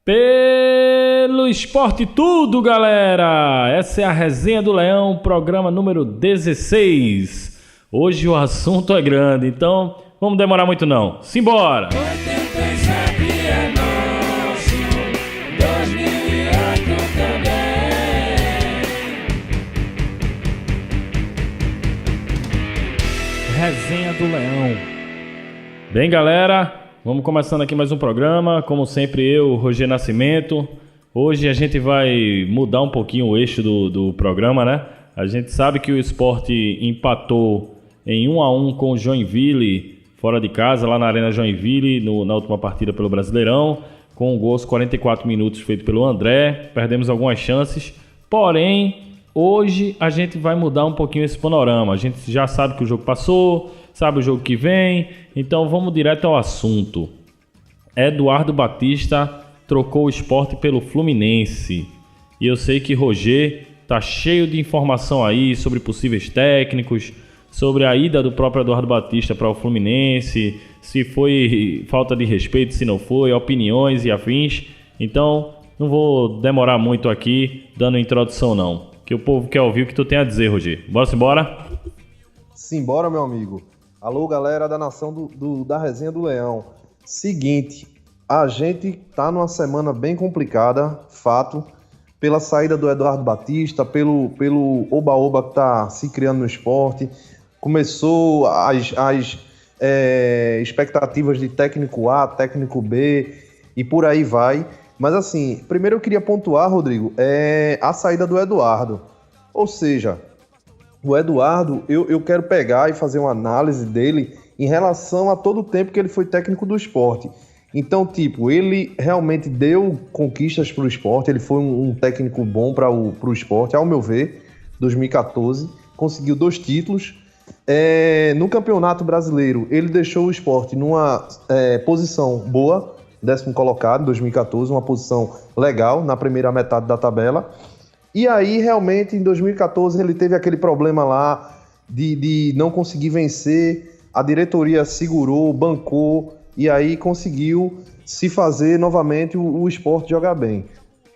Pelo Esporte Tudo, galera! Essa é a Resenha do Leão, programa número 16. Hoje o assunto é grande, então vamos demorar muito não. Simbora! 87 é nosso, 2008 também. Resenha do Leão. Bem, galera, vamos começando aqui mais um programa. Como sempre, eu, Roger Nascimento. Hoje a gente vai mudar um pouquinho o eixo do programa, né? A gente sabe que o Sport empatou em 1-1 com o Joinville, fora de casa, lá na Arena Joinville, na última partida pelo Brasileirão, com um gol aos 44 minutos feito pelo André. Perdemos algumas chances, porém, hoje a gente vai mudar um pouquinho esse panorama. A gente já sabe que o jogo passou, sabe o jogo que vem, então vamos direto ao assunto. Eduardo Batista trocou o Sport pelo Fluminense. E eu sei que Roger tá cheio de informação aí sobre possíveis técnicos, sobre a ida do próprio Eduardo Batista para o Fluminense, se foi falta de respeito, se não foi, opiniões e afins. Então, não vou demorar muito aqui dando introdução não, que o povo quer ouvir o que tu tem a dizer, Roger. Bora embora? Simbora, meu amigo. Alô, galera da nação da Resenha do Leão. Seguinte, a gente tá numa semana bem complicada, fato, pela saída do Eduardo Batista, pelo oba-oba que tá se criando no esporte. Começou as expectativas de técnico A, técnico B e por aí vai. Mas assim, primeiro eu queria pontuar, Rodrigo, a saída do Eduardo. Ou seja, o Eduardo, eu quero pegar e fazer uma análise dele em relação a todo o tempo que ele foi técnico do esporte. Então, ele realmente deu conquistas para o esporte, ele foi um técnico bom para o esporte, ao meu ver, 2014, conseguiu 2 títulos. No Campeonato Brasileiro, ele deixou o esporte numa posição boa, 10º colocado, 2014, uma posição legal na primeira metade da tabela. E aí, realmente, em 2014, ele teve aquele problema lá de não conseguir vencer, a diretoria segurou, bancou, e aí conseguiu se fazer novamente o esporte jogar bem.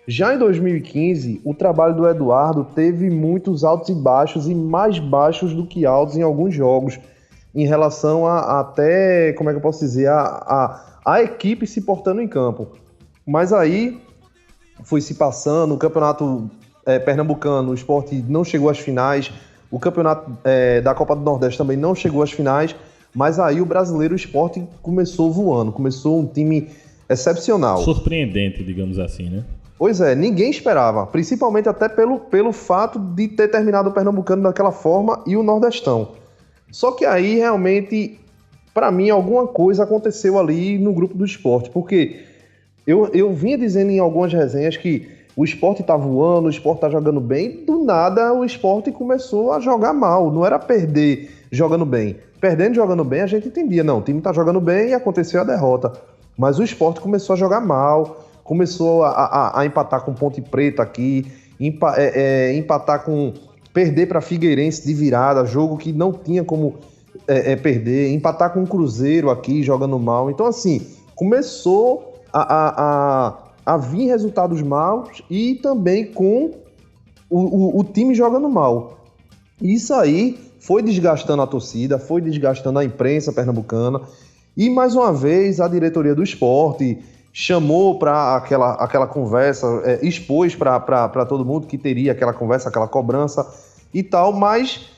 Já em 2015, o trabalho do Eduardo teve muitos altos e baixos, e mais baixos do que altos em alguns jogos, em relação a até, como é que eu posso dizer, a equipe se portando em campo. Mas aí foi se passando, o campeonato pernambucano, o Sport não chegou às finais, o campeonato da Copa do Nordeste também não chegou às finais, mas aí o brasileiro, o Sport começou voando, começou um time excepcional. Surpreendente, digamos assim, né? Pois é, ninguém esperava, principalmente até pelo fato de ter terminado o pernambucano daquela forma e o nordestão. Só que aí, realmente, para mim, alguma coisa aconteceu ali no grupo do Sport, porque eu vinha dizendo em algumas resenhas que o Sport tá voando, o Sport tá jogando bem, do nada o Sport começou a jogar mal, não era perder jogando bem. Perdendo jogando bem, a gente entendia, não, o time tá jogando bem e aconteceu a derrota. Mas o Sport começou a jogar mal, começou a empatar com Ponte Preta aqui, empatar com... perder para Figueirense de virada, jogo que não tinha como perder, empatar com o Cruzeiro aqui, jogando mal. Então, assim, começou a vir resultados maus e também com o time jogando mal. Isso aí foi desgastando a torcida, foi desgastando a imprensa pernambucana, e mais uma vez a diretoria do esporte chamou para aquela conversa, expôs para todo mundo que teria aquela conversa, aquela cobrança e tal, mas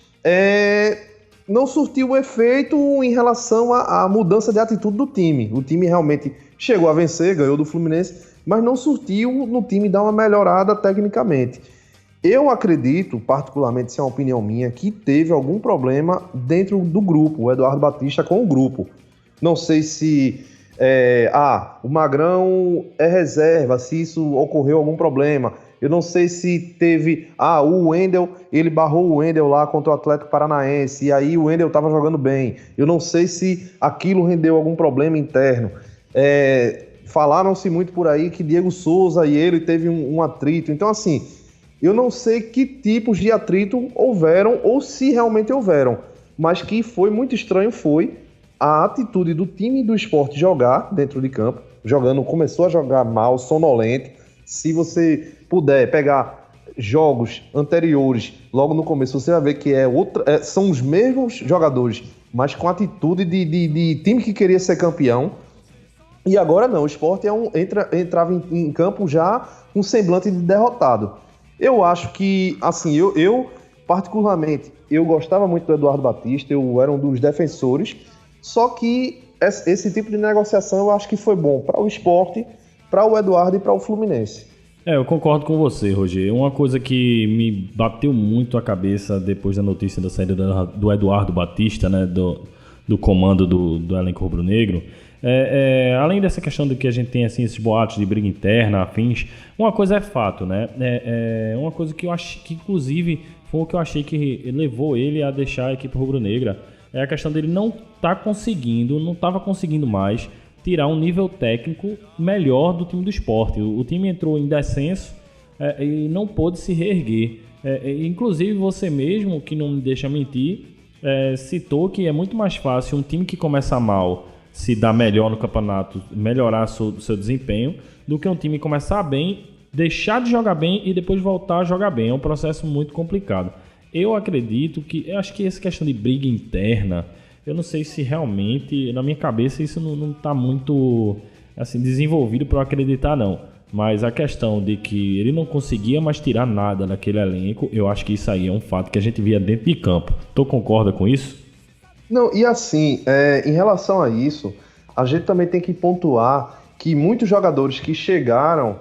não surtiu o efeito em relação à mudança de atitude do time. O time realmente chegou a vencer, ganhou do Fluminense, mas não surtiu no time dar uma melhorada tecnicamente. Eu acredito, particularmente, isso é uma opinião minha, que teve algum problema dentro do grupo, o Eduardo Batista com o grupo. Não sei se o Magrão é reserva, se isso ocorreu algum problema. Eu não sei se teve... o Wendel, ele barrou o Wendel lá contra o Atlético Paranaense, e aí o Wendel estava jogando bem. Eu não sei se aquilo rendeu algum problema interno. Falaram-se muito por aí que Diego Souza e ele teve um atrito. Então, assim, eu não sei que tipos de atrito houveram ou se realmente houveram, mas que foi muito estranho foi a atitude do time do Sport jogar dentro de campo, começou a jogar mal, sonolento. Se você puder pegar jogos anteriores, logo no começo, você vai ver que são os mesmos jogadores, mas com atitude de time que queria ser campeão. E agora não, o Sport entrava em campo já com semblante de derrotado. Eu acho que, assim, eu particularmente, eu gostava muito do Eduardo Batista, eu era um dos defensores, só que esse tipo de negociação eu acho que foi bom para o Sport, para o Eduardo e para o Fluminense. Eu concordo com você, Roger. Uma coisa que me bateu muito a cabeça depois da notícia da saída do Eduardo Batista, né, do comando do elenco rubro-negro, além dessa questão de que a gente tem assim, esses boatos de briga interna, afins, uma coisa é fato, né? Uma coisa que eu acho que, inclusive, foi o que eu achei que levou ele a deixar a equipe rubro-negra, é a questão dele não estava conseguindo mais tirar um nível técnico melhor do time do Sport. O time entrou em descenso e não pôde se reerguer. Inclusive, você mesmo, que não me deixa mentir, citou que é muito mais fácil um time que começa mal se dar melhor no campeonato, melhorar seu desempenho, do que um time começar bem, deixar de jogar bem e depois voltar a jogar bem. É um processo muito complicado. Eu acho que essa questão de briga interna, eu não sei se realmente, na minha cabeça, isso não está muito assim, desenvolvido para eu acreditar, não. Mas a questão de que ele não conseguia mais tirar nada daquele elenco, eu acho que isso aí é um fato que a gente via dentro de campo. Tu concorda com isso? Não, e assim, em relação a isso, a gente também tem que pontuar que muitos jogadores que chegaram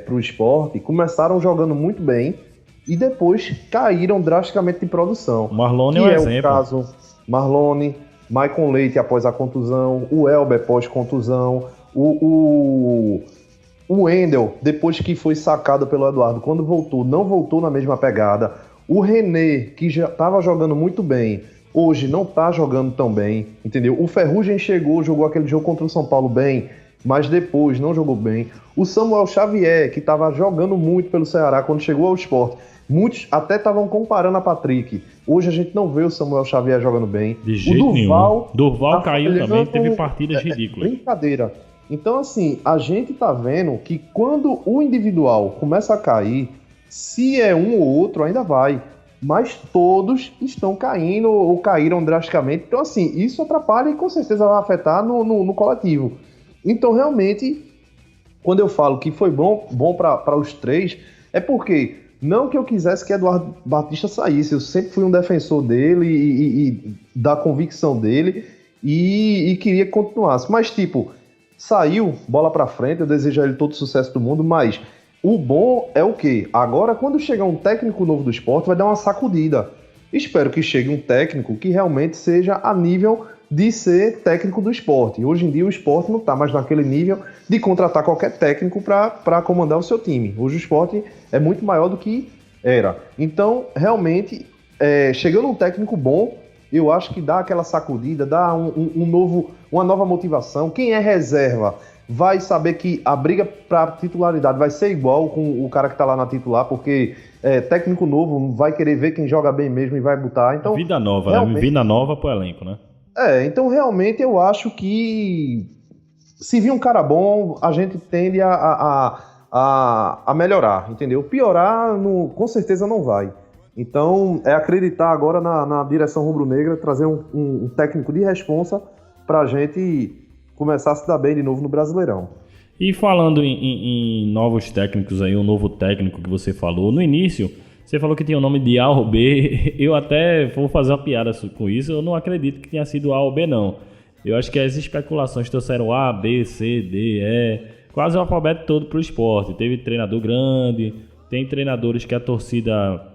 para o Sport começaram jogando muito bem e depois caíram drasticamente de produção. Marlone é um exemplo. O caso Marlone, Maicon Leite após a contusão, o Elber pós-contusão, o Wendel, depois que foi sacado pelo Eduardo, quando voltou, não voltou na mesma pegada. O René, que já estava jogando muito bem, hoje não está jogando tão bem, entendeu? O Ferrugem jogou aquele jogo contra o São Paulo bem, mas depois não jogou bem. O Samuel Xavier, que estava jogando muito pelo Ceará quando chegou ao Sport, muitos até estavam comparando a Patrick. Hoje a gente não vê o Samuel Xavier jogando bem. De jeito nenhum. Durval caiu também, teve partidas ridículas. Brincadeira. Então, assim, a gente tá vendo que quando o individual começa a cair, se é um ou outro, ainda vai. Mas todos estão caindo ou caíram drasticamente. Então, assim, isso atrapalha e com certeza vai afetar no coletivo. Então, realmente, quando eu falo que foi bom para os três, é porque não que eu quisesse que Eduardo Batista saísse. Eu sempre fui um defensor dele e da convicção dele e queria que continuasse. Mas, tipo, saiu, bola para frente, eu desejo a ele todo o sucesso do mundo, mas o bom é o quê? Agora, quando chegar um técnico novo do Sport, vai dar uma sacudida. Espero que chegue um técnico que realmente seja a nível de ser técnico do Sport. Hoje em dia o Sport não está mais naquele nível de contratar qualquer técnico para comandar o seu time. Hoje o Sport é muito maior do que era. Então, realmente, chegando um técnico bom, eu acho que dá aquela sacudida, dá uma nova motivação. Quem é reserva vai saber que a briga para titularidade vai ser igual com o cara que está lá na titular, porque técnico novo vai querer ver quem joga bem mesmo e vai botar. Então, vida nova, realmente, né? Vida nova pro elenco, né? Então realmente eu acho que se vir um cara bom, a gente tende a melhorar, entendeu? Piorar, com certeza não vai. Então, é acreditar agora na direção rubro-negra, trazer um técnico de responsa pra gente começar a se dar bem de novo no Brasileirão. E falando em novos técnicos aí, um novo técnico que você falou, no início, você falou que tinha o nome de A ou B, eu até vou fazer uma piada com isso, eu não acredito que tenha sido A ou B não. Eu acho que as especulações trouxeram A, B, C, D, E, quase o alfabeto todo pro Sport. Teve treinador grande, tem treinadores que a torcida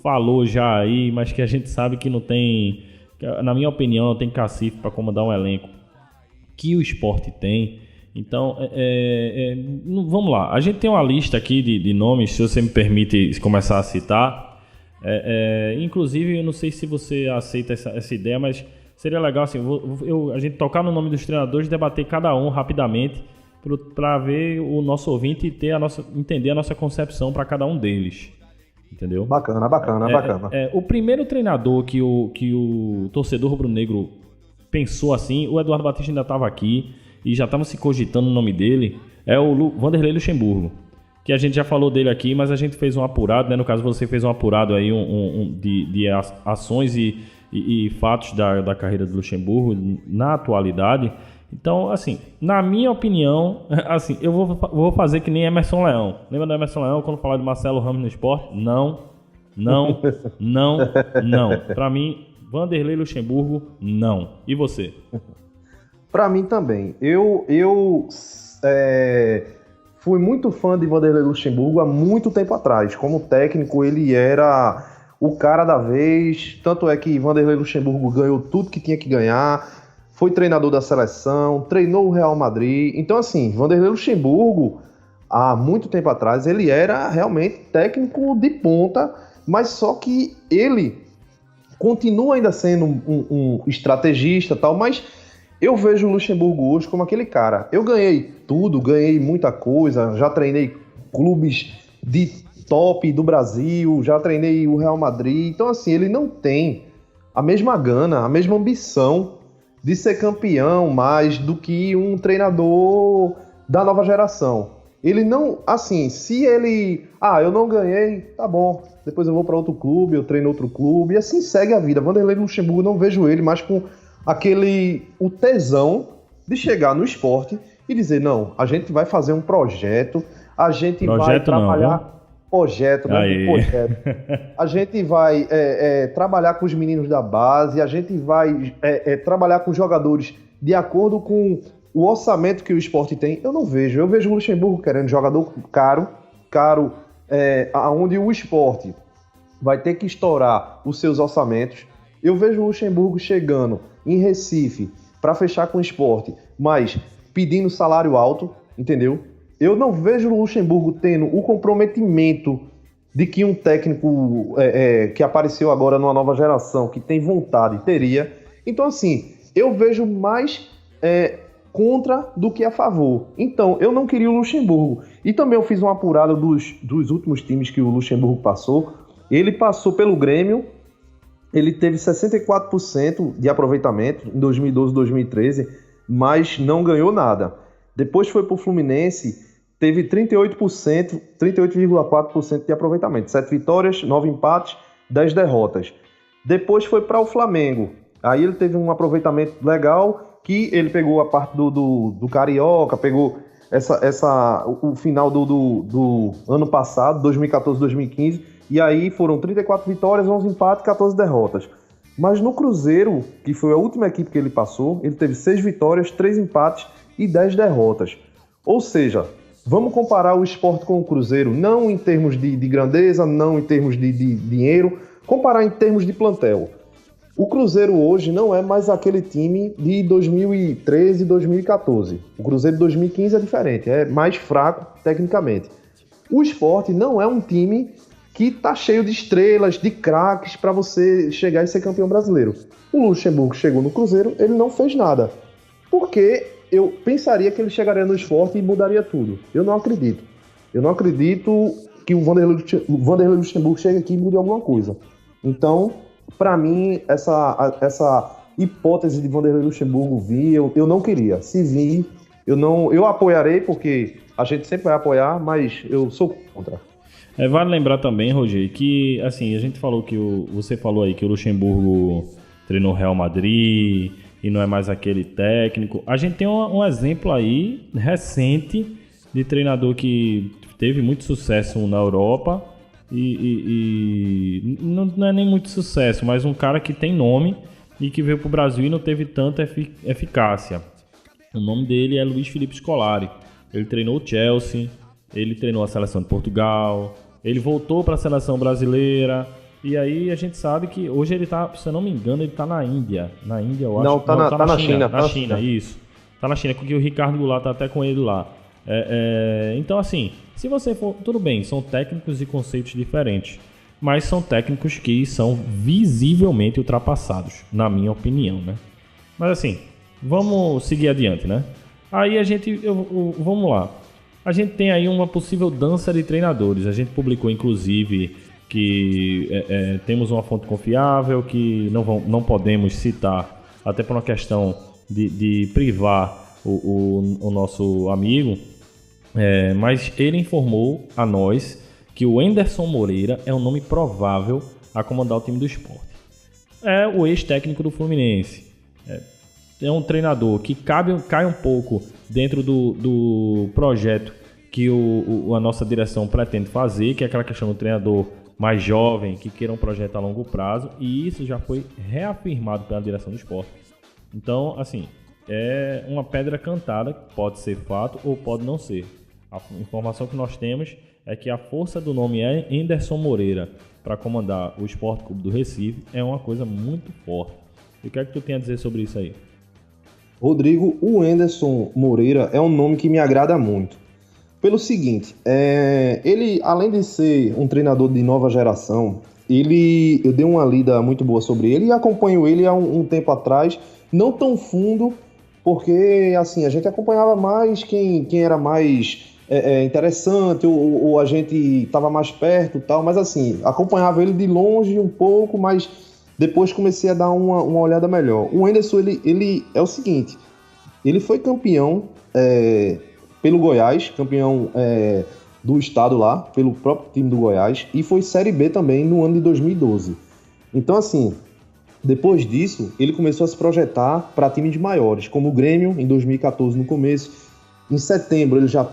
falou já aí, mas que a gente sabe que não tem, na minha opinião, não tem cacife para comandar um elenco que o Sport tem. Então, vamos lá. A gente tem uma lista aqui de nomes, se você me permite começar a citar. Inclusive, eu não sei se você aceita essa ideia, mas seria legal assim, a gente tocar no nome dos treinadores e debater cada um rapidamente para ver o nosso ouvinte e entender a nossa concepção para cada um deles. Entendeu? Bacana. O primeiro treinador que o torcedor rubro-negro pensou assim, o Eduardo Batista ainda estava aqui, e já estavam se cogitando o nome dele, é o Vanderlei Luxemburgo. Que a gente já falou dele aqui, mas a gente fez um apurado, né? No caso, você fez um apurado aí de ações e fatos da carreira do Luxemburgo na atualidade. Então, assim, na minha opinião, assim, eu vou fazer que nem Emerson Leão. Lembra do Emerson Leão quando falava de Marcelo Ramos no esporte? Não. Pra mim, Vanderlei Luxemburgo, não. E você? Pra mim também. Eu fui muito fã de Vanderlei Luxemburgo há muito tempo atrás. Como técnico, ele era o cara da vez. Tanto é que Vanderlei Luxemburgo ganhou tudo que tinha que ganhar. Foi treinador da seleção, treinou o Real Madrid. Então, assim, Vanderlei Luxemburgo, há muito tempo atrás, ele era realmente técnico de ponta, mas só que ele continua ainda sendo um estrategista e tal, mas eu vejo o Luxemburgo hoje como aquele cara. Eu ganhei tudo, ganhei muita coisa, já treinei clubes de top do Brasil, já treinei o Real Madrid. Então, assim, ele não tem a mesma gana, a mesma ambição de ser campeão mais do que um treinador da nova geração. Ele não, assim, se ele... eu não ganhei, tá bom, depois eu vou para outro clube, eu treino outro clube, e assim segue a vida. Vanderlei Luxemburgo, não vejo ele mais com o tesão de chegar no esporte e dizer, não, a gente vai fazer um projeto, a gente vai trabalhar... Projeto. A gente vai trabalhar com os meninos da base, a gente vai trabalhar com os jogadores de acordo com o orçamento que o esporte tem. Eu não vejo. Eu vejo o Luxemburgo querendo jogador caro, onde o esporte vai ter que estourar os seus orçamentos. Eu vejo o Luxemburgo chegando em Recife para fechar com o esporte, mas pedindo salário alto, entendeu? Eu não vejo o Luxemburgo tendo o comprometimento de que um técnico que apareceu agora numa nova geração, que tem vontade, teria. Então, assim, eu vejo mais contra do que a favor. Então, eu não queria o Luxemburgo. E também eu fiz uma apurada dos últimos times que o Luxemburgo passou. Ele passou pelo Grêmio, ele teve 64% de aproveitamento em 2012, 2013, mas não ganhou nada. Depois foi para o Fluminense, teve 38,4% de aproveitamento. 7 vitórias, 9 empates, 10 derrotas. Depois foi para o Flamengo. Aí ele teve um aproveitamento legal, que ele pegou a parte do Carioca, pegou o final do ano passado, 2014, 2015, e aí foram 34 vitórias, 11 empates, 14 derrotas. Mas no Cruzeiro, que foi a última equipe que ele passou, ele teve 6 vitórias, 3 empates e 10 derrotas. Ou seja, vamos comparar o Sport com o Cruzeiro, não em termos de grandeza, não em termos de dinheiro, comparar em termos de plantel. O Cruzeiro hoje não é mais aquele time de 2013 e 2014. O Cruzeiro de 2015 é diferente, é mais fraco tecnicamente. O Sport não é um time que está cheio de estrelas, de craques para você chegar e ser campeão brasileiro. O Luxemburgo chegou no Cruzeiro, ele não fez nada. Porque eu pensaria que ele chegaria no Sport e mudaria tudo. Eu não acredito. Eu não acredito que o Vanderlei Luxemburgo chegue aqui e mude alguma coisa. Então, para mim, essa hipótese de Vanderlei Luxemburgo vir, eu não queria. Se vir, eu apoiarei, porque a gente sempre vai apoiar, mas eu sou contra. Vale lembrar também, Roger, que assim, a gente falou que você falou aí que o Luxemburgo treinou o Real Madrid e não é mais aquele técnico. A gente tem um exemplo aí recente de treinador que teve muito sucesso na Europa e não é nem muito sucesso, mas um cara que tem nome e que veio para o Brasil e não teve tanta eficácia. O nome dele é Luiz Felipe Scolari. Ele treinou o Chelsea, ele treinou a seleção de Portugal, ele voltou para a seleção brasileira. E aí a gente sabe que hoje ele tá, se eu não me engano, ele tá na Índia. Na Índia, eu acho. Não, tá na China. Na China, isso. Tá na China, porque o Ricardo Goulart tá até com ele lá. Então, assim, se você for... Tudo bem, são técnicos e conceitos diferentes. Mas são técnicos que são visivelmente ultrapassados, na minha opinião, né? Mas assim, vamos seguir adiante, né? Aí a gente... vamos lá. A gente tem aí uma possível dança de treinadores. A gente publicou, inclusive, que temos uma fonte confiável, que não podemos citar, até por uma questão de privar o nosso amigo, mas ele informou a nós que o Enderson Moreira é um nome provável a comandar o time do Sport. É o ex-técnico do Fluminense. É um treinador que cai um pouco dentro do projeto que a nossa direção pretende fazer, que é aquela questão do treinador mais jovem, que queira um projeto a longo prazo, e isso já foi reafirmado pela direção do Sport. Então, assim, é uma pedra cantada, pode ser fato ou pode não ser. A informação que nós temos é que a força do nome é Enderson Moreira para comandar o Sport Clube do Recife é uma coisa muito forte. E o que é que tu tem a dizer sobre isso aí? Rodrigo, o Enderson Moreira é um nome que me agrada muito. Pelo seguinte, ele, além de ser um treinador de nova geração, eu dei uma lida muito boa sobre ele e acompanho ele há um tempo atrás, não tão fundo, porque assim, a gente acompanhava mais quem era mais interessante ou a gente estava mais perto e tal, mas assim, acompanhava ele de longe um pouco, mas depois comecei a dar uma olhada melhor. O Enderson, ele é o seguinte, ele foi campeão pelo Goiás, campeão do estado lá, pelo próprio time do Goiás, e foi Série B também no ano de 2012. Então assim, depois disso, ele começou a se projetar para times maiores, como o Grêmio, em 2014 no começo. Em setembro ele já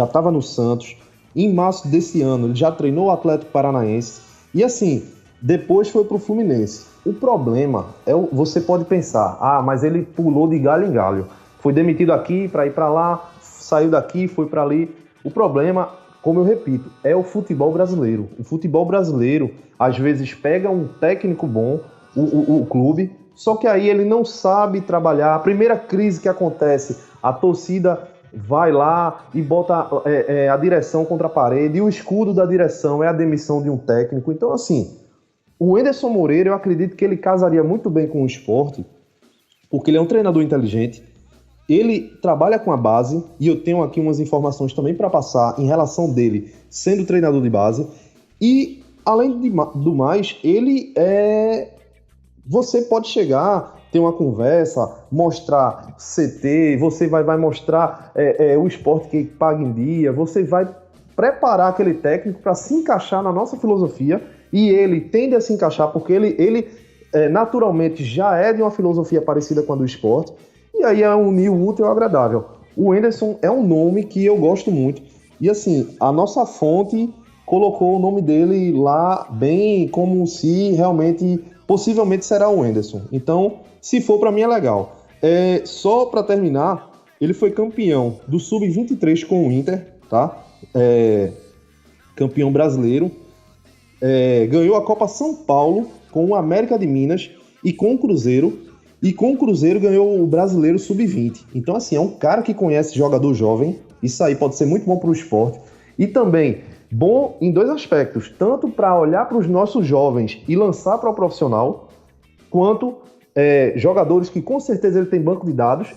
estava no Santos. Em março desse ano ele já treinou o Atlético Paranaense. E assim, depois foi para o Fluminense. O problema você pode pensar, mas ele pulou de galho em galho. Foi demitido aqui para ir para lá, saiu daqui, foi para ali. O problema, como eu repito, é o futebol brasileiro. O futebol brasileiro, às vezes, pega um técnico bom, o clube, só que aí ele não sabe trabalhar. A primeira crise que acontece, a torcida vai lá e bota a direção contra a parede, e o escudo da direção é a demissão de um técnico. Então, assim, o Enderson Moreira, eu acredito que ele casaria muito bem com o Sport, porque ele é um treinador inteligente, ele trabalha com a base, e eu tenho aqui umas informações também para passar em relação dele sendo treinador de base, e, além do mais, ele você pode chegar, ter uma conversa, mostrar CT, você vai mostrar o Sport que paga em dia, você vai preparar aquele técnico para se encaixar na nossa filosofia, e ele tende a se encaixar porque ele naturalmente já é de uma filosofia parecida com a do Sport, e aí é unir o útil ao agradável. O Enderson é um nome que eu gosto muito, e assim, a nossa fonte colocou o nome dele lá bem como se realmente, possivelmente será o Enderson. Então, se for, para mim é legal. Só para terminar, ele foi campeão do Sub-23 com o Inter, tá? Campeão brasileiro. Ganhou a Copa São Paulo com o América de Minas e com o Cruzeiro. E com o Cruzeiro ganhou o Brasileiro Sub-20. Então, assim, é um cara que conhece jogador jovem. Isso aí pode ser muito bom para o esporte. E também bom em dois aspectos. Tanto para olhar para os nossos jovens e lançar para o profissional, quanto jogadores que com certeza ele tem banco de dados,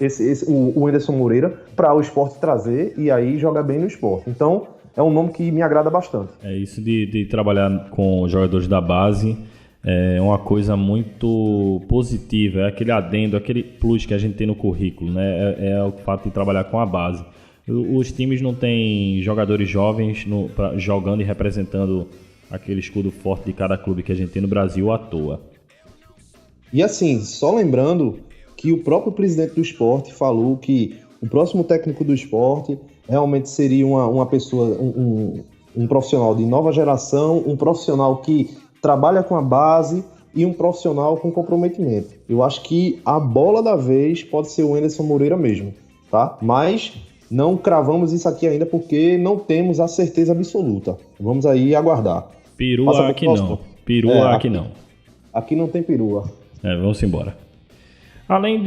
o Enderson Moreira, para o esporte trazer e aí joga bem no esporte. Então, é um nome que me agrada bastante. Isso de trabalhar com jogadores da base é uma coisa muito positiva, é aquele adendo, aquele plus que a gente tem no currículo, né? É o fato de trabalhar com a base. Os times não têm jogadores jovens jogando e representando aquele escudo forte de cada clube que a gente tem no Brasil à toa. E assim, só lembrando que o próprio presidente do esporte falou que o próximo técnico do esporte realmente seria uma pessoa, um profissional de nova geração, um profissional que trabalha com a base e um profissional com comprometimento. Eu acho que a bola da vez pode ser o Enderson Moreira mesmo, tá? Mas não cravamos isso aqui ainda porque não temos a certeza absoluta. Vamos aí aguardar. Perua aqui não. Perua aqui não. Aqui não tem perua. Vamos embora. Além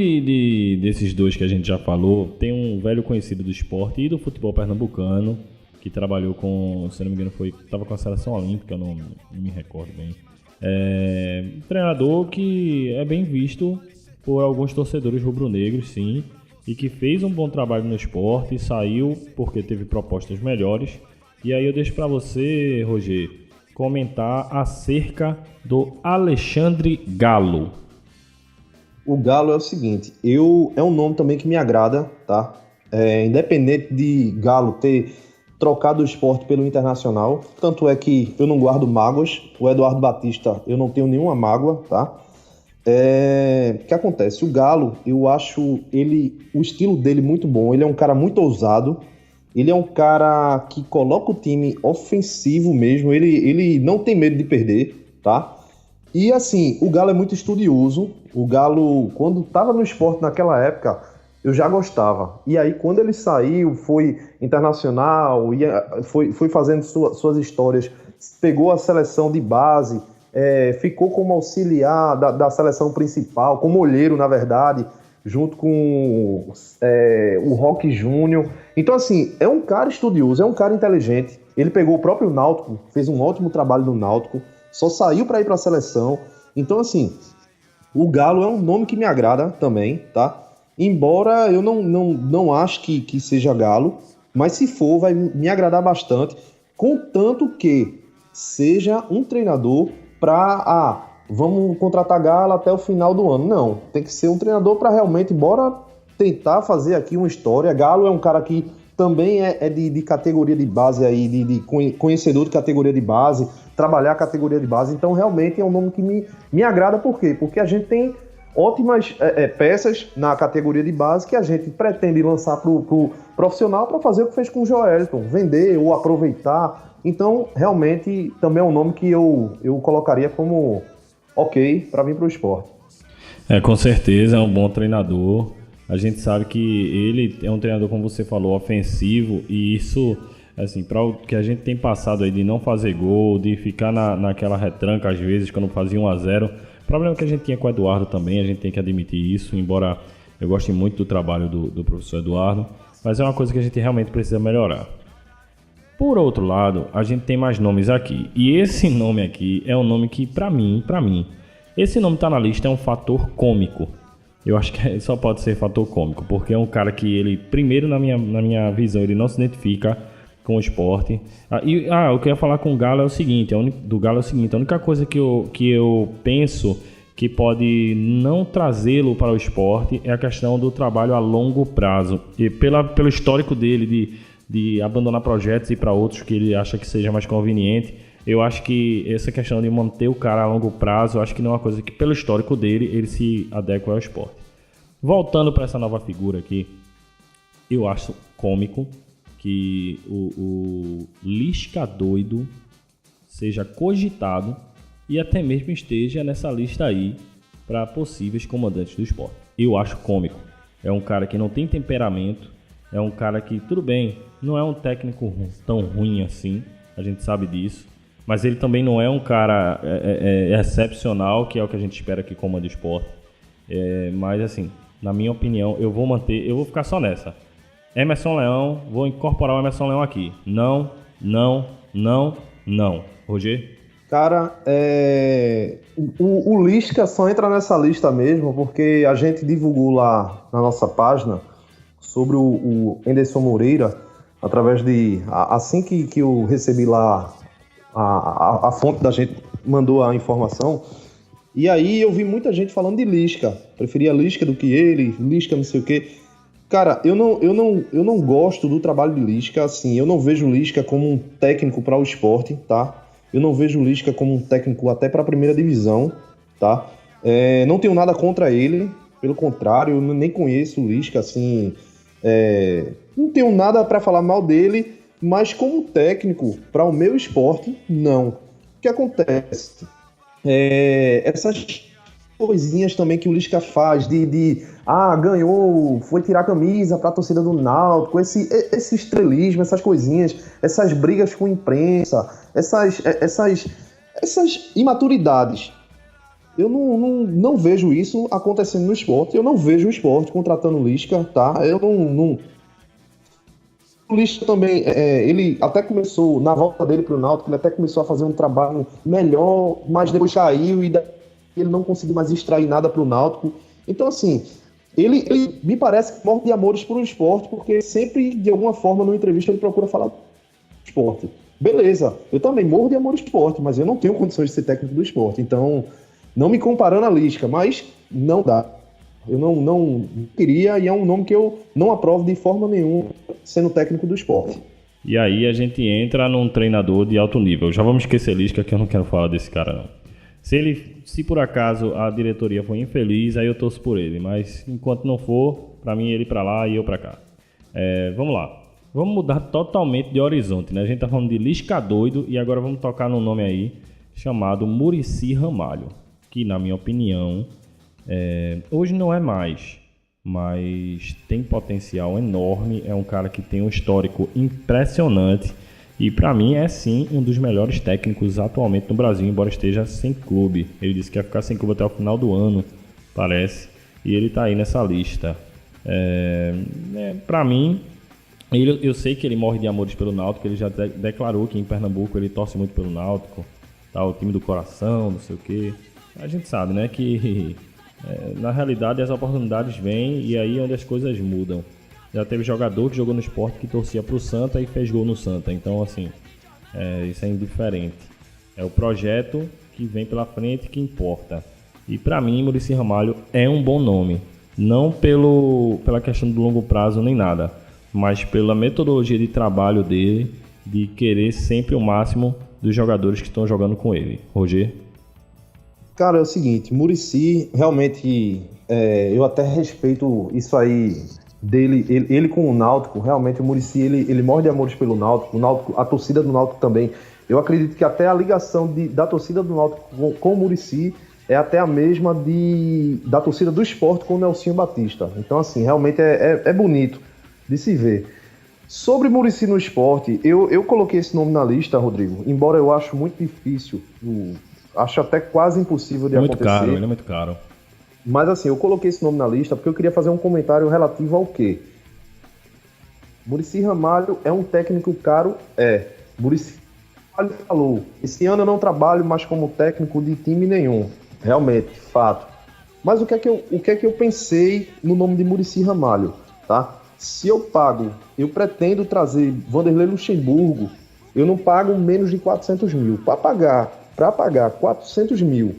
desses dois que a gente já falou, tem um velho conhecido do esporte e do futebol pernambucano, que trabalhou com, se não me engano, estava com a seleção olímpica, não me recordo bem. Um treinador que é bem visto por alguns torcedores rubro-negros, sim, e que fez um bom trabalho no esporte, saiu porque teve propostas melhores. E aí eu deixo para você, Roger, comentar acerca do Alexandre Galo. O Galo é o seguinte, é um nome também que me agrada, tá? Independente de Galo ter trocado o esporte pelo Internacional, tanto é que eu não guardo mágoas, o Eduardo Batista eu não tenho nenhuma mágoa, tá? O que acontece? O Galo, eu acho o estilo dele muito bom, ele é um cara muito ousado, ele é um cara que coloca o time ofensivo mesmo, ele não tem medo de perder, tá? E assim, o Galo é muito estudioso. O Galo, quando estava no esporte naquela época, eu já gostava. E aí, quando ele saiu, foi internacional, foi fazendo suas histórias, pegou a seleção de base, ficou como auxiliar da seleção principal, como olheiro, na verdade, junto com o Roque Júnior. Então, assim, é um cara estudioso, é um cara inteligente. Ele pegou o próprio Náutico, fez um ótimo trabalho no Náutico, só saiu para ir para a seleção. Então, assim, o Galo é um nome que me agrada também, tá? Embora eu não acho que seja Galo, mas se for, vai me agradar bastante, contanto que seja um treinador para, vamos contratar Galo até o final do ano. Não, tem que ser um treinador para realmente, bora tentar fazer aqui uma história. Galo é um cara que também é de categoria de base aí, de conhecedor de categoria de base, trabalhar a categoria de base, então realmente é um nome que me agrada. Por quê? Porque a gente tem ótimas peças na categoria de base que a gente pretende lançar para o profissional para fazer o que fez com o Joelton, vender ou aproveitar. Então, realmente, também é um nome que eu colocaria como ok para vir para o esporte. Com certeza, é um bom treinador. A gente sabe que ele é um treinador, como você falou, ofensivo, e isso, assim, para o que a gente tem passado aí de não fazer gol, de ficar naquela retranca às vezes quando fazia 1-0, problema que a gente tinha com o Eduardo também, a gente tem que admitir isso, embora eu goste muito do trabalho do professor Eduardo, mas é uma coisa que a gente realmente precisa melhorar. Por outro lado, a gente tem mais nomes aqui, e esse nome aqui é um nome que, para mim, esse nome tá na lista, é um fator cômico. Eu acho que só pode ser fator cômico, porque é um cara que ele, primeiro na minha visão, ele não se identifica com o esporte. O que eu ia falar com o Galo é o seguinte, a única coisa que eu penso que pode não trazê-lo para o esporte é a questão do trabalho a longo prazo. E pelo histórico dele de abandonar projetos e ir para outros que ele acha que seja mais conveniente, eu acho que essa questão de manter o cara a longo prazo, eu acho que não é uma coisa que, pelo histórico dele, ele se adequa ao esporte. Voltando para essa nova figura aqui, eu acho cômico que o Lisca doido seja cogitado e até mesmo esteja nessa lista aí para possíveis comandantes do esporte. Eu acho cômico. É um cara que não tem temperamento, é um cara que, tudo bem, não é um técnico tão ruim assim, a gente sabe disso, mas ele também não é um cara excepcional, que é o que a gente espera que comande o esporte. Mas assim, na minha opinião, eu vou ficar só nessa. Emerson Leão, vou incorporar o Emerson Leão aqui. Não. Roger? Cara, o Lisca só entra nessa lista mesmo porque a gente divulgou lá na nossa página sobre o Anderson Moreira, através de... Assim que eu recebi lá, a fonte da gente mandou a informação, e aí eu vi muita gente falando de Lisca. Preferia Lisca do que ele, Lisca não sei o quê. Cara, eu não gosto do trabalho de Lisca, assim, eu não vejo Lisca como um técnico para o esporte, tá? Eu não vejo Lisca como um técnico até para a primeira divisão, tá? Não tenho nada contra ele, pelo contrário, eu nem conheço o Lisca, assim, não tenho nada para falar mal dele, mas como técnico para o meu esporte, não. O que acontece? Essas coisinhas também que o Lisca faz ganhou, foi tirar a camisa pra torcida do Náutico, esse estrelismo, essas coisinhas, essas brigas com a imprensa, essas imaturidades. Eu não vejo isso acontecendo no esporte, eu não vejo o esporte contratando o Lisca, tá? O Lisca também, ele até começou, na volta dele pro Náutico, ele até começou a fazer um trabalho melhor, mas depois caiu e ele não conseguiu mais extrair nada pro Náutico. Então, assim, ele me parece que morre de amores por um esporte, porque sempre, de alguma forma, numa entrevista, ele procura falar do esporte. Beleza, eu também morro de amor ao esporte, mas eu não tenho condições de ser técnico do esporte. Então, não me comparando a Lisca, mas não dá. Eu não queria e é um nome que eu não aprovo de forma nenhuma sendo técnico do Sport. E aí a gente entra num treinador de alto nível. Já vamos esquecer Lisca, que eu não quero falar desse cara, não. Se por acaso a diretoria for infeliz, aí eu torço por ele. Mas enquanto não for, pra mim ele pra lá e eu pra cá. Vamos lá. Vamos mudar totalmente de horizonte, né? A gente tá falando de Lisca doido e agora vamos tocar num nome aí chamado Muricy Ramalho, que na minha opinião, hoje não é mais, mas tem potencial enorme, é um cara que tem um histórico impressionante e para mim é sim um dos melhores técnicos atualmente no Brasil, embora esteja sem clube. Ele disse que ia ficar sem clube até o final do ano, parece, e ele tá aí nessa lista. Para mim, eu sei que ele morre de amores pelo Náutico, ele já declarou que em Pernambuco ele torce muito pelo Náutico, tá, o time do coração, não sei o quê. A gente sabe, né, que na realidade as oportunidades vêm e aí é onde as coisas mudam. Já teve jogador que jogou no Sport que torcia pro Santa e fez gol no Santa, então assim, isso é indiferente. É o projeto que vem pela frente que importa. E para mim, Muricy Ramalho é um bom nome, não pela questão do longo prazo nem nada, mas pela metodologia de trabalho dele, de querer sempre o máximo dos jogadores que estão jogando com ele. Roger? Cara, é o seguinte, Muricy, realmente, eu até respeito isso aí dele, ele com o Náutico, realmente o Muricy, ele morre de amores pelo Náutico, a torcida do Náutico também. Eu acredito que até a ligação da torcida do Náutico com o Muricy é até a mesma da torcida do Sport com o Nelsinho Batista. Então, assim, realmente é bonito de se ver. Sobre Muricy no Sport, eu coloquei esse nome na lista, Rodrigo, embora eu acho muito difícil, acho até quase impossível de acontecer. Ele é muito caro. Mas assim, eu coloquei esse nome na lista porque eu queria fazer um comentário relativo ao quê? Muricy Ramalho é um técnico caro? Muricy Ramalho falou, esse ano eu não trabalho mais como técnico de time nenhum. Realmente, fato. Mas o que é que eu pensei no nome de Muricy Ramalho, tá? Se eu pretendo trazer Vanderlei Luxemburgo, eu não pago menos de 400 mil. Para pagar 400 mil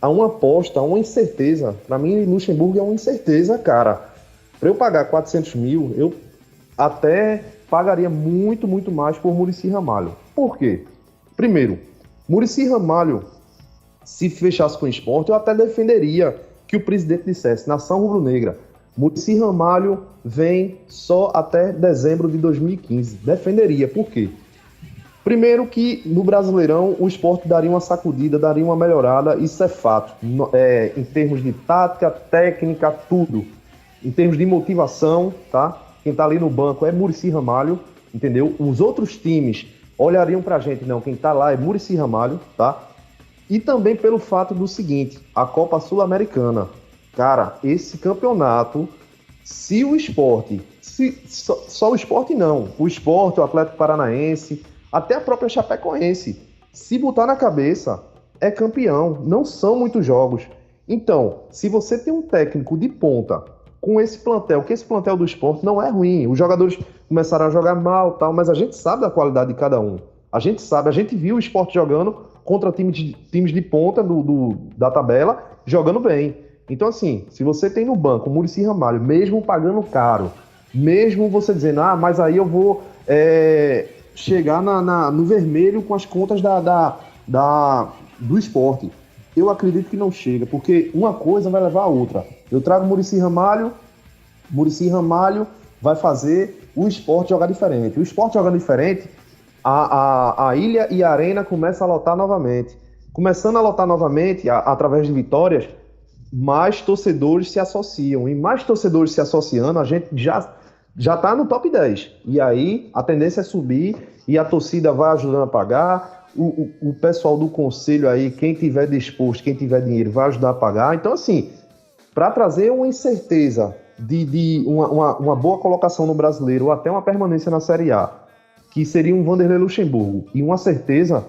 a uma aposta, a uma incerteza, para mim Luxemburgo é uma incerteza, cara. Para eu pagar 400 mil, eu até pagaria muito, muito mais por Muricy Ramalho. Por quê? Primeiro, Muricy Ramalho, se fechasse com o Sport, eu até defenderia que o presidente dissesse, nação rubro-negra, Muricy Ramalho vem só até dezembro de 2015. Defenderia. Por quê? Primeiro que no Brasileirão o Sport daria uma sacudida, daria uma melhorada, isso é fato. Em termos de tática, técnica, tudo. Em termos de motivação, tá? Quem tá ali no banco é Muricy Ramalho, entendeu? Os outros times olhariam pra gente, não, quem tá lá é Muricy Ramalho, tá? E também pelo fato do seguinte, a Copa Sul-Americana. Cara, esse campeonato, se o Sport, só o Sport não, o Sport, o Atlético Paranaense, até a própria Chapecoense, se botar na cabeça, é campeão, não são muitos jogos. Então, se você tem um técnico de ponta com esse plantel, que esse plantel do Sport não é ruim, os jogadores começaram a jogar mal, tal, mas a gente sabe da qualidade de cada um. A gente viu o Sport jogando contra times de ponta da tabela, jogando bem. Então, assim, se você tem no banco o Muricy Ramalho, mesmo pagando caro, mesmo você dizendo, mas aí eu vou chegar no vermelho com as contas do esporte, eu acredito que não chega, porque uma coisa vai levar a outra. Eu trago o Muricy Ramalho vai fazer o Sport jogar diferente. O Sport jogando diferente, a ilha e a arena começam a lotar novamente. Começando a lotar novamente, através de vitórias, mais torcedores se associam. E mais torcedores se associando, a gente já tá no top 10. E aí a tendência é subir e a torcida vai ajudando a pagar. O pessoal do conselho aí, quem tiver disposto, quem tiver dinheiro, vai ajudar a pagar. Então, assim, para trazer uma incerteza de uma boa colocação no Brasileiro ou até uma permanência na Série A, que seria um Vanderlei Luxemburgo, e uma certeza,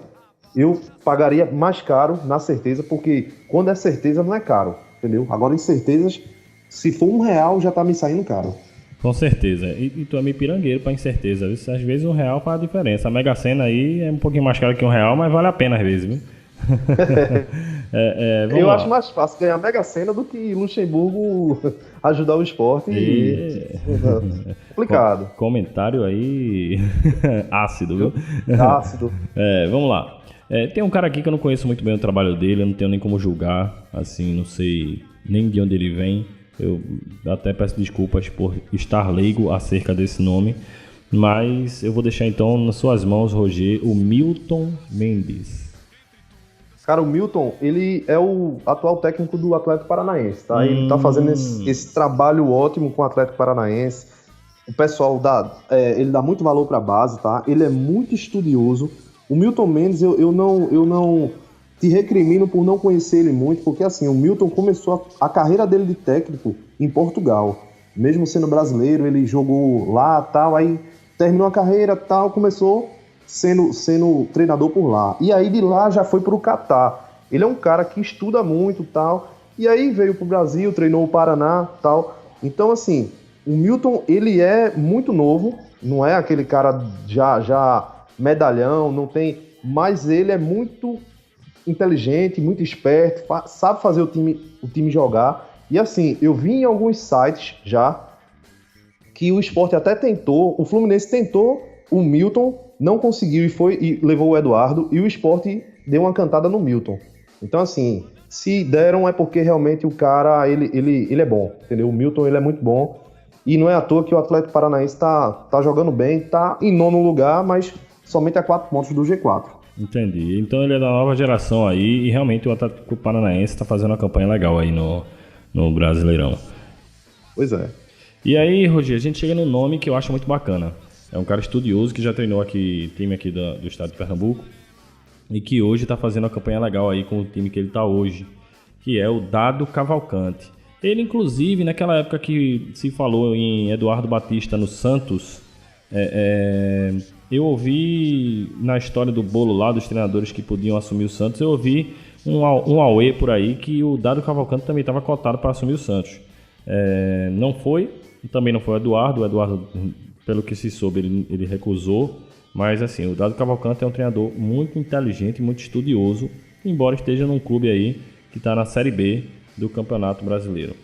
eu pagaria mais caro na certeza, porque quando é certeza não é caro. Entendeu? Agora, incertezas, se for R$1 já tá me saindo caro. Com certeza. E tu é meio pirangueiro pra incerteza. Viu? Às vezes R$1 faz a diferença. A Mega Sena aí é um pouquinho mais cara que R$1, mas vale a pena às vezes, viu? Vamos Eu lá. acho mais fácil ganhar a Mega Sena do que Luxemburgo ajudar o esporte. Complicado. Comentário aí ácido, viu? Ácido. Vamos lá. Tem um cara aqui que eu não conheço muito bem o trabalho dele, eu não tenho nem como julgar, assim, não sei nem de onde ele vem. Eu até peço desculpas por estar leigo acerca desse nome, mas eu vou deixar então nas suas mãos, Roger, o Milton Mendes. Cara, o Milton, ele é o atual técnico do Atlético Paranaense, tá? Ele tá fazendo esse trabalho ótimo com o Atlético Paranaense. O pessoal ele dá muito valor pra base, tá? Ele é muito estudioso. O Milton Mendes, eu não te recrimino por não conhecer ele muito, porque assim, o Milton começou a carreira dele de técnico em Portugal. Mesmo sendo brasileiro, ele jogou lá, tal, aí terminou a carreira, tal, começou sendo treinador por lá. E aí de lá já foi pro Catar. Ele é um cara que estuda muito, tal, e aí veio pro Brasil, treinou o Paraná, tal. Então assim, o Milton, ele é muito novo, não é aquele cara já medalhão, não tem, mas ele é muito inteligente, muito esperto, sabe fazer o time jogar. E assim, eu vi em alguns sites já que o Sport até tentou, o Fluminense tentou o Milton, não conseguiu e levou o Eduardo, e o Sport deu uma cantada no Milton. Então assim, se deram é porque realmente o cara, ele é bom, entendeu? O Milton, ele é muito bom, e não é à toa que o Atlético Paranaense tá jogando bem, tá em 9º lugar, mas somente a 4 pontos do G4. Entendi. Então ele é da nova geração aí e realmente o Atlético Paranaense está fazendo uma campanha legal aí no Brasileirão. Pois é. E aí, Roger, a gente chega num nome que eu acho muito bacana. É um cara estudioso que já treinou time aqui do estado de Pernambuco e que hoje está fazendo uma campanha legal aí com o time que ele está hoje, que é o Dado Cavalcante. Ele, inclusive, naquela época que se falou em Eduardo Batista no Santos, eu ouvi na história do bolo lá, dos treinadores que podiam assumir o Santos, eu ouvi um auê por aí que o Dado Cavalcante também estava cotado para assumir o Santos. Não foi, também não foi o Eduardo, pelo que se soube, ele recusou, mas assim, o Dado Cavalcante é um treinador muito inteligente, muito estudioso, embora esteja num clube aí que está na Série B do Campeonato Brasileiro.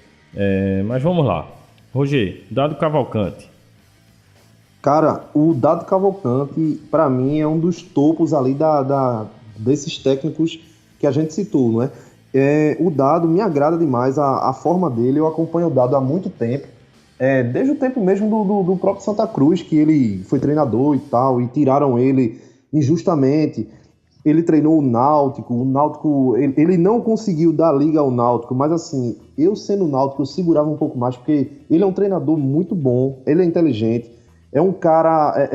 Mas vamos lá. Roger, Dado Cavalcante. Cara, o Dado Cavalcante, pra mim, é um dos topos ali desses técnicos que a gente citou, não é? O Dado me agrada demais, a forma dele, eu acompanho o Dado há muito tempo, desde o tempo mesmo do próprio Santa Cruz, que ele foi treinador e tal, e tiraram ele injustamente. Ele treinou o Náutico, ele não conseguiu dar liga ao Náutico, mas assim, eu sendo o Náutico, eu segurava um pouco mais, porque ele é um treinador muito bom, ele é inteligente, é um cara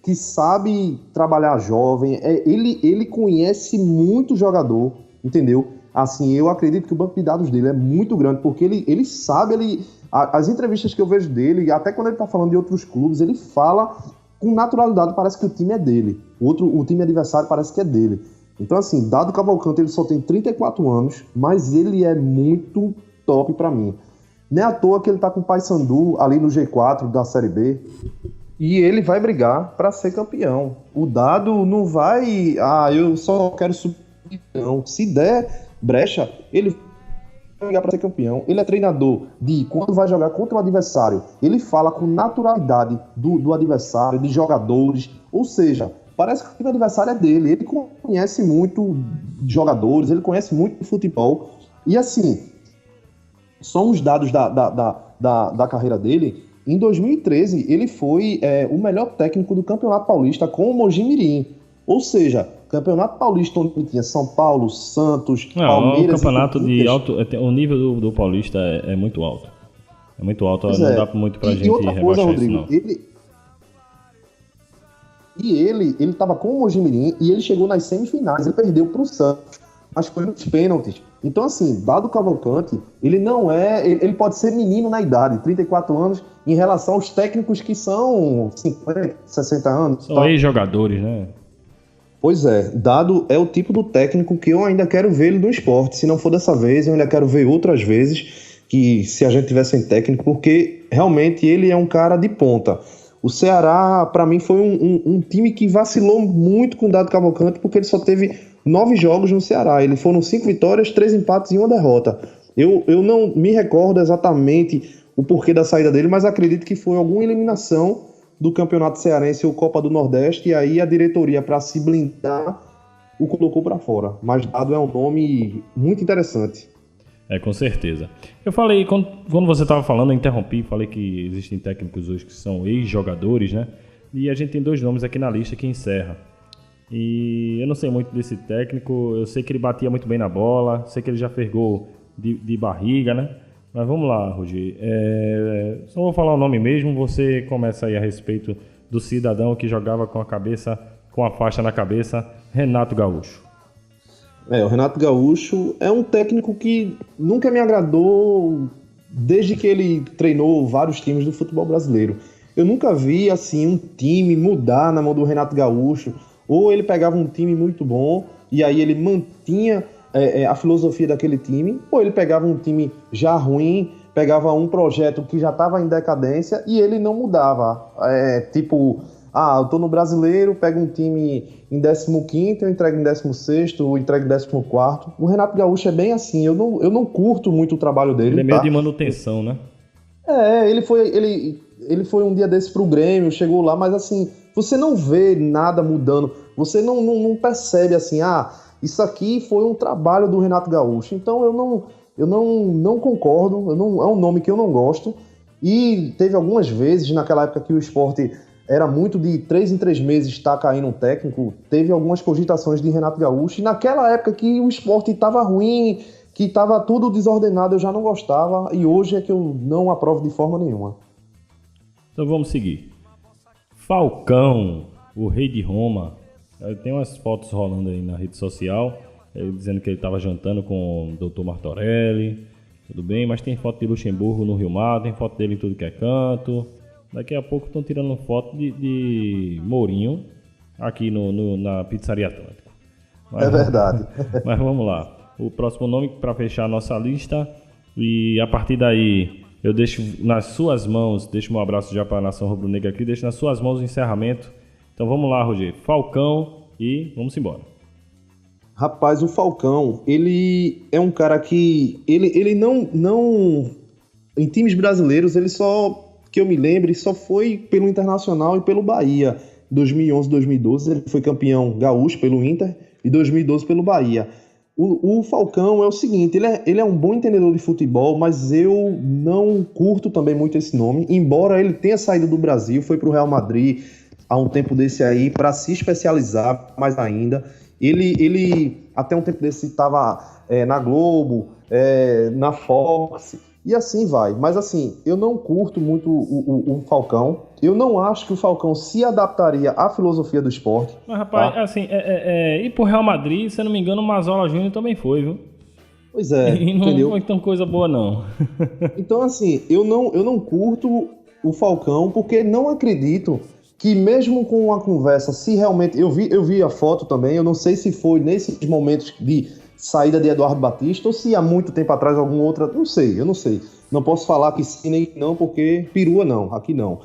que sabe trabalhar jovem, ele conhece muito jogador, entendeu? Assim, eu acredito que o banco de dados dele é muito grande, porque ele sabe, as entrevistas que eu vejo dele, até quando ele tá falando de outros clubes, ele fala com naturalidade, parece que o time é dele. O time adversário parece que é dele. Então, assim, Dado Cavalcante, ele só tem 34 anos, mas ele é muito top pra mim. Não é à toa que ele tá com o Paysandu ali no G4 da Série B. E ele vai brigar pra ser campeão. O Dado não vai... eu só quero subir. Não. Se der brecha, ele vai brigar pra ser campeão. Ele é treinador de quando vai jogar contra o adversário, ele fala com naturalidade do adversário, de jogadores. Ou seja, parece que o time adversário é dele. Ele conhece muito de jogadores, ele conhece muito de futebol. E assim, só uns dados da carreira dele. Em 2013, ele foi o melhor técnico do Campeonato Paulista com o Mojimirim. Ou seja, Campeonato Paulista onde tinha São Paulo, Santos, Palmeiras... O campeonato de alto... O nível do Paulista é muito alto. É muito alto, não dá muito pra gente outra coisa, rebaixar Rodrigo, isso, não. Ele tava com o Mojimirim e ele chegou nas semifinais. Ele perdeu pro Santos, mas foi nos pênaltis. Então, assim, Dado Cavalcante, ele não é... Ele pode ser menino na idade, 34 anos, em relação aos técnicos que são 50, 60 anos. São ex-jogadores, né? Pois é, Dado é o tipo do técnico que eu ainda quero ver ele no esporte. Se não for dessa vez, eu ainda quero ver outras vezes, que se a gente tivesse em técnico, porque realmente ele é um cara de ponta. O Ceará, para mim, foi um time que vacilou muito com o Dado Cavalcante, porque ele só teve 9 jogos no Ceará. Ele foram 5 vitórias, 3 empates e 1 derrota. Eu não me recordo exatamente o porquê da saída dele, mas acredito que foi alguma eliminação do Campeonato Cearense ou Copa do Nordeste, e aí a diretoria, para se blindar, o colocou para fora. Mas Dado é um nome muito interessante. Com certeza. Eu falei, quando você estava falando, eu interrompi, falei que existem técnicos hoje que são ex-jogadores, né? E a gente tem 2 nomes aqui na lista que encerra. E eu não sei muito desse técnico, eu sei que ele batia muito bem na bola, sei que ele já fez gol de barriga, né? Mas vamos lá, Roger. Só vou falar o nome mesmo, você começa aí a respeito do cidadão que jogava com a faixa na cabeça, Renato Gaúcho. O Renato Gaúcho é um técnico que nunca me agradou desde que ele treinou vários times do futebol brasileiro. Eu nunca vi assim um time mudar na mão do Renato Gaúcho, ou ele pegava um time muito bom e aí ele mantinha a filosofia daquele time, ou ele pegava um time já ruim, pegava um projeto que já estava em decadência e ele não mudava. Eu tô no Brasileiro, pego um time em 15º, eu entrego em 16º, ou entrego em 14º. O Renato Gaúcho é bem assim, eu não curto muito o trabalho dele. Ele é meio de manutenção, né? Ele foi um dia desse pro Grêmio, chegou lá, mas assim, você não vê nada mudando, você não percebe assim, isso aqui foi um trabalho do Renato Gaúcho. Então eu não concordo, é um nome que eu não gosto. E teve algumas vezes, naquela época que o Sport era muito de 3 em 3 meses estar caindo um técnico, teve algumas cogitações de Renato Gaúcho, e naquela época que o Sport estava ruim, que estava tudo desordenado, eu já não gostava, e hoje é que eu não aprovo de forma nenhuma. Então vamos seguir. Falcão, o rei de Roma. Tem umas fotos rolando aí na rede social, dizendo que ele estava jantando com o Dr. Martorelli, tudo bem, mas tem foto de Luxemburgo no Rio Mar, tem foto dele em tudo que é canto. Daqui a pouco estão tirando foto de Mourinho aqui na Pizzaria Atlântico. É verdade. Mas vamos lá. O próximo nome para fechar a nossa lista, e a partir daí eu deixo nas suas mãos, deixo um abraço já para a Nação Rubro-Negra aqui, deixo nas suas mãos o encerramento. Então vamos lá, Roger. Falcão e vamos embora. Rapaz, o Falcão, ele é um cara que ele não em times brasileiros, ele só, que eu me lembre, só foi pelo Internacional e pelo Bahia. 2011, 2012, ele foi campeão gaúcho pelo Inter e 2012 pelo Bahia. O Falcão é o seguinte, ele é um bom entendedor de futebol, mas eu não curto também muito esse nome, embora ele tenha saído do Brasil, foi para o Real Madrid há um tempo desse aí, para se especializar mais ainda. Ele até um tempo desse estava na Globo, na Fox, e assim vai. Mas assim, eu não curto muito o Falcão. Eu não acho que o Falcão se adaptaria à filosofia do esporte. Mas rapaz, tá? Assim, ir pro Real Madrid, se eu não me engano, o Mazola Júnior também foi, viu? Pois é, e não entendeu? foi tão coisa boa, não. Então assim, eu não curto o Falcão, porque não acredito que mesmo com uma conversa, se realmente... Eu vi a foto também, eu não sei se foi nesses momentos de saída de Eduardo Batista ou se há muito tempo atrás alguma outra... eu não sei. Não posso falar que sim nem não, porque perua não, aqui não.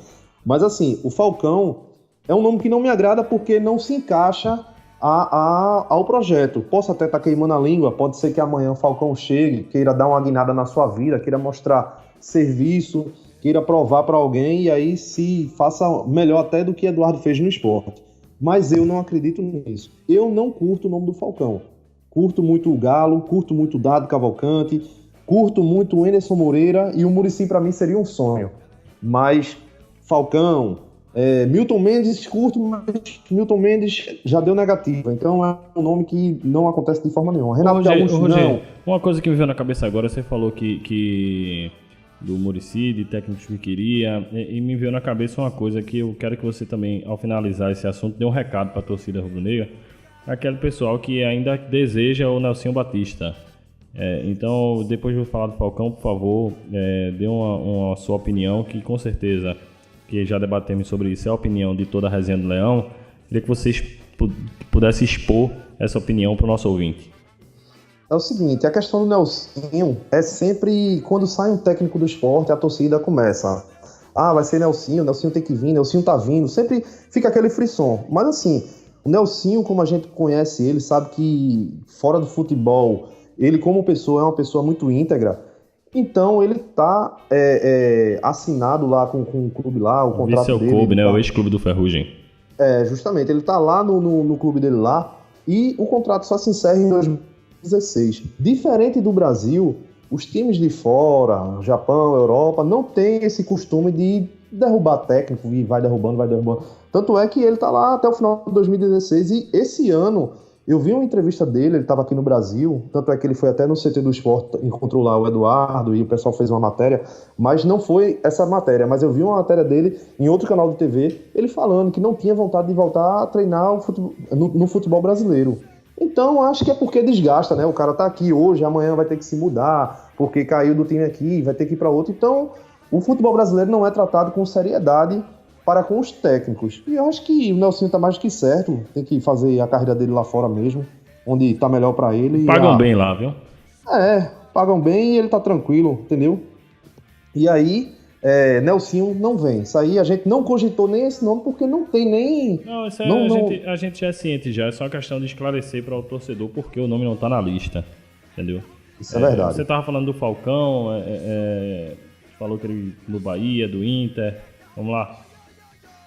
Mas assim, o Falcão é um nome que não me agrada porque não se encaixa ao projeto. Posso até estar queimando a língua, pode ser que amanhã o Falcão chegue, queira dar uma guinada na sua vida, queira mostrar serviço, queira provar para alguém e aí se faça melhor até do que Eduardo fez no esporte. Mas eu não acredito nisso. Eu não curto o nome do Falcão. Curto muito o Galo, curto muito o Dado Cavalcante, curto muito o Anderson Moreira e o Muricy para mim seria um sonho. Mas Falcão, Milton Mendes curto, mas Milton Mendes já deu negativa. Então é um nome que não acontece de forma nenhuma. Renato Gaúcho, não. Uma coisa que me veio na cabeça agora, você falou que do Muricy, de técnicos que queria, e me veio na cabeça uma coisa que eu quero que você também, ao finalizar esse assunto, dê um recado para a torcida rubro-negra, aquele pessoal que ainda deseja o Nelsinho Batista. Então, depois de eu falar do Falcão, por favor, dê uma sua opinião, que com certeza, que já debatemos sobre isso, é a opinião de toda a Resenha do Leão. Queria que vocês pudessem expor essa opinião para o nosso ouvinte. É o seguinte, a questão do Nelsinho é sempre, quando sai um técnico do esporte, a torcida começa, vai ser Nelsinho tem que vir, Nelsinho tá vindo, sempre fica aquele frisson. Mas assim, O Nelsinho, como a gente conhece ele, sabe que fora do futebol, ele como pessoa é uma pessoa muito íntegra. Então ele tá assinado lá com o clube lá, o contrato Esse é o dele. clube, né? Tá, O ex-clube do Ferrugem. justamente, ele tá lá no clube dele lá e o contrato só se encerra em 2016. Diferente do Brasil, os times de fora, Japão, Europa, não tem esse costume de derrubar técnico e vai derrubando. Tanto é que ele tá lá até o final de 2016 e esse ano eu vi uma entrevista dele, ele estava aqui no Brasil, tanto é que ele foi até no CT do Esporte, encontrou lá o Eduardo e o pessoal fez uma matéria, mas não foi essa matéria, mas eu vi uma matéria dele em outro canal de TV, ele falando que não tinha vontade de voltar a treinar no futebol brasileiro. Então, acho que é porque desgasta, né? O cara tá aqui hoje, amanhã vai ter que se mudar, porque caiu do time aqui, vai ter que ir para outro. Então, o futebol brasileiro não é tratado com seriedade para com os técnicos. E eu acho que o Nelsinho tá mais do que certo, tem que fazer a carreira dele lá fora mesmo, onde tá melhor para ele. Pagam bem lá, viu? Pagam bem e ele tá tranquilo, entendeu? E aí, Nelsinho não vem. Isso aí a gente não cogitou nem esse nome, porque não tem nem... Não, isso a gente já é ciente já, é só questão de esclarecer para o torcedor porque o nome não tá na lista, entendeu? Isso é verdade. Você tava falando do Falcão, falou que ele no Bahia, do Inter, vamos lá.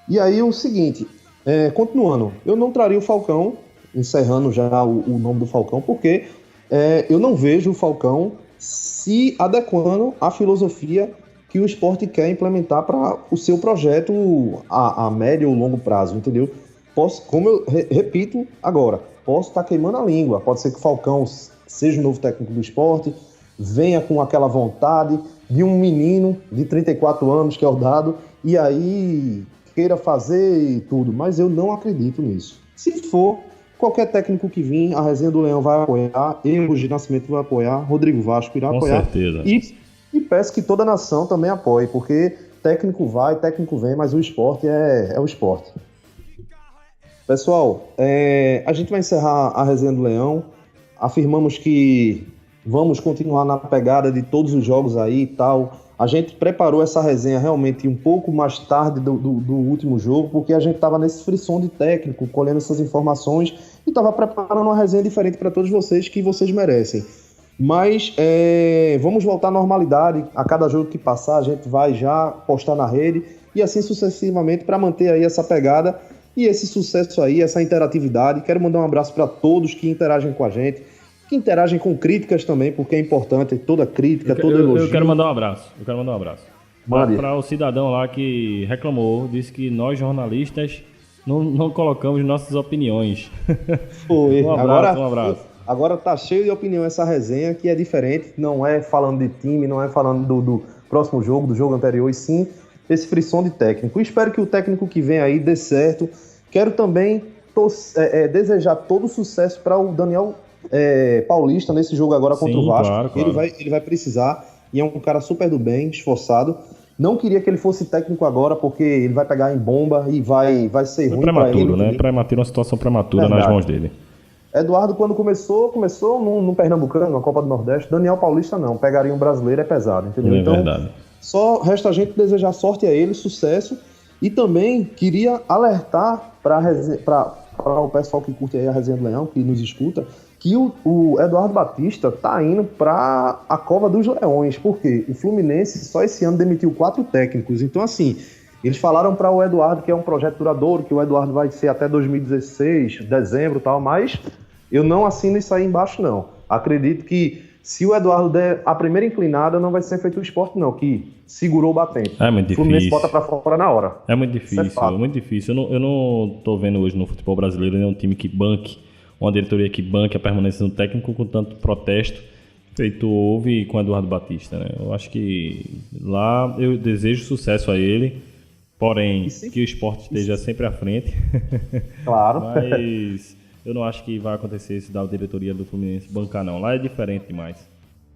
E aí o seguinte, continuando, eu não traria o Falcão, encerrando já o nome do Falcão, porque eu não vejo o Falcão se adequando à filosofia que o esporte quer implementar para o seu projeto a médio ou longo prazo, entendeu? Como eu repito agora, posso estar queimando a língua, pode ser que o Falcão seja o novo técnico do esporte, venha com aquela vontade de um menino de 34 anos que é o Dado, e aí queira fazer tudo, mas eu não acredito nisso. Se for, qualquer técnico que vir, a Resenha do Leão vai apoiar, eu, Gil Nascimento, vai apoiar, Rodrigo Vasco irá apoiar. Com certeza. E peço que toda a nação também apoie, porque técnico vai, técnico vem, mas o esporte é o esporte. Pessoal, a gente vai encerrar a Resenha do Leão. Afirmamos que vamos continuar na pegada de todos os jogos aí e tal. A gente preparou essa resenha realmente um pouco mais tarde do último jogo, porque a gente estava nesse frisson de técnico, colhendo essas informações e estava preparando uma resenha diferente para todos vocês, que vocês merecem. Mas vamos voltar à normalidade. A cada jogo que passar, a gente vai já postar na rede e assim sucessivamente para manter aí essa pegada e esse sucesso aí, essa interatividade. Quero mandar um abraço para todos que interagem com a gente, que interagem com críticas também, porque é importante toda crítica, todo elogio. Eu quero mandar um abraço. Mande. Para o cidadão lá que reclamou, disse que nós jornalistas não colocamos nossas opiniões. Foi. Um abraço. Agora tá cheio de opinião essa resenha, que é diferente, não é falando de time, não é falando do próximo jogo, do jogo anterior, e sim esse frisson de técnico. Espero que o técnico que vem aí dê certo. Quero também desejar todo o sucesso para o Daniel Paulista nesse jogo agora contra o Vasco. Claro. Ele vai precisar, e é um cara super do bem, esforçado. Não queria que ele fosse técnico agora, porque ele vai pegar em bomba e vai ser ruim para ele. Prematuro, né? Prematuro, uma situação prematura nas mãos dele. Eduardo, quando começou no Pernambucano, na Copa do Nordeste. Para Paulista não, pegaria um brasileiro, é pesado, entendeu? É então, verdade. Só resta a gente desejar sorte a ele, sucesso, e também queria alertar para o pessoal que curte aí a Resenha do Leão, que nos escuta, que o Eduardo Batista tá indo para a Cova dos Leões, porque o Fluminense só esse ano demitiu 4 técnicos, então assim, eles falaram para o Eduardo que é um projeto duradouro, que o Eduardo vai ser até 2016, dezembro e tal, mas eu não assino isso aí embaixo não. Acredito que se o Eduardo der a primeira inclinada, não vai ser feito o esporte não, que segurou o batente. É muito difícil. O Fluminense bota para fora na hora. É muito difícil, Eu não tô vendo hoje no futebol brasileiro nenhum time que banque, uma diretoria que banque a permanência do técnico com tanto protesto feito houve com o Eduardo Batista, né? Eu acho que lá eu desejo sucesso a ele, porém que o esporte esteja sempre à frente. Claro. Mas eu não acho que vai acontecer isso da diretoria do Fluminense bancar não. Lá é diferente demais.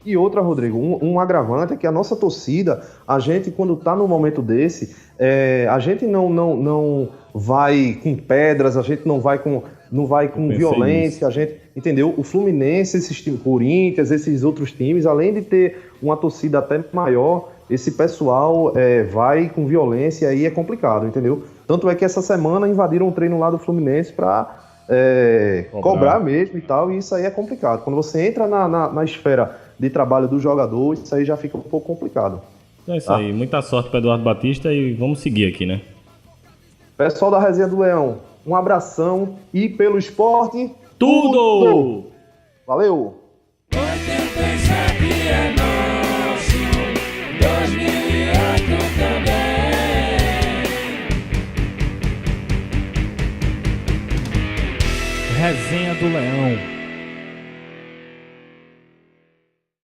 E outra, Rodrigo, um agravante é que a nossa torcida, a gente quando tá num momento desse, a gente não vai com pedras, a gente não vai com violência, a gente, entendeu? O Fluminense, esses times, Corinthians, esses outros times, além de ter uma torcida até maior, esse pessoal vai com violência e aí é complicado, entendeu? Tanto é que essa semana invadiram o treino lá do Fluminense para cobrar mesmo e tal, e isso aí é complicado. Quando você entra na esfera de trabalho do jogador, isso aí já fica um pouco complicado. É isso aí, muita sorte para Eduardo Batista e vamos seguir aqui, né? Pessoal da Resenha do Leão, um abração e pelo esporte, Tudo! Valeu! 87 é nosso, 2008 também. Resenha do Leão.